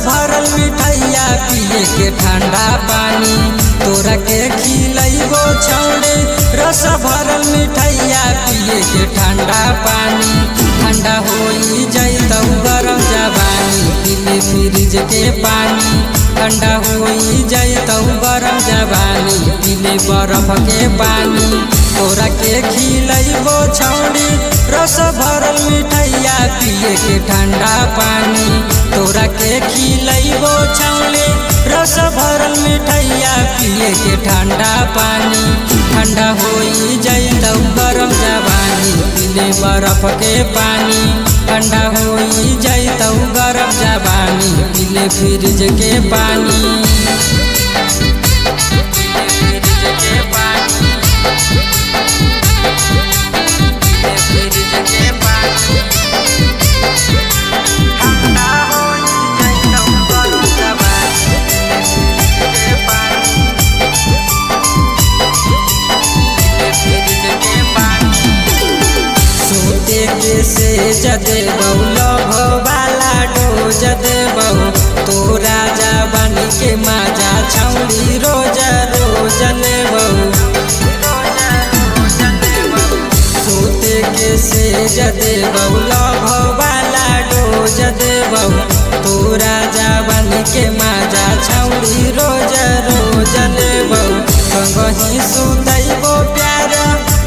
भरल मिठाइया पिए के ठंडा पानी तोरा के खिलैबो छौड़े। रस भरल मिठाइया पिए के ठंडा पानी ठंडा होई जैतौ गरम जवानी पीले फ्रिज के पानी ठंडा होई जैतौ गरम जवानी पीले बर्फ के पानी तोरा के खिलैबो छौड़ी। रस भरल मिठाइया पिए के ठंडा पानी तोरा के खिलैबो छौड़ी। रस भरल मिठाइया पिए के ठंडा पानी ठंडा होई जैतौ गरम जवानी पीले बर्फ के पानी ठंडा होई जैतौ गरम जवानी पीले फ्रिज के पानी। से जदे लभ वाला डोज देबौ तोरा जवानी के मजा छौड़ी रोज रोज लेबौ। सोते के से जदे लभ वाला डोज देबौ तोरा जवानी के मजा छौड़ी रोज रोज लेबौ। संगहि सुतैबो प्यार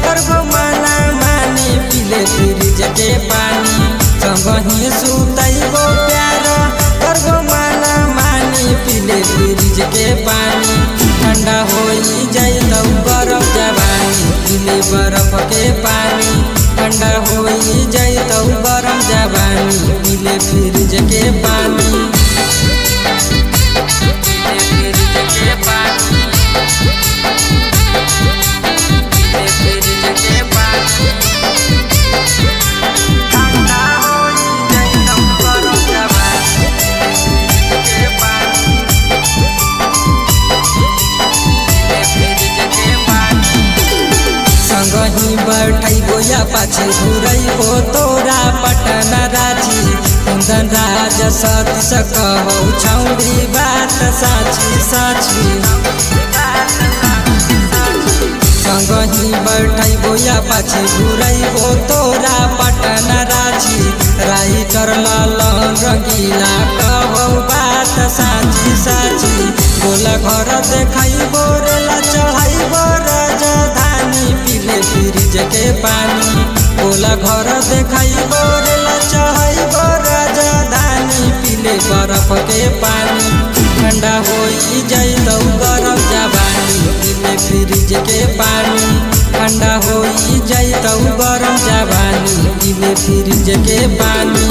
करबो मना मानी पीले फ्रिज के पानी संगहि सुतैबो प्यार करबो मना मानी पीले फ्रिज के पानी ठंडा होई जैतौ गरम जवानी पीले बर्फ के पानी ठंडा होई जैतौ गरम जवानी पीले फ्रिज के पानी। संगहि बैठैबो या पाछे घुरैबो तोरा पटना रांची कुंदन राज सतीश कहौ छौड़ी बात साची साची। संगहि बैठैबो या पाछे घुरैबो तोरा पटना रांची राइटर लालन रंगीला कहौ बात साची साची। गोला घर देखैबो रेला चढ़ैबो राजधानी पीले फ्रिज के पानी गोला घर देखैबो रेला चढ़ैबो राजधानी पीले बर्फ के पानी ठंडा होई जैतौ गरम जवानी पीले फ्रिज के पानी ठंडा होई जैतौ गरम जवानी पीले फ्रिज के पानी।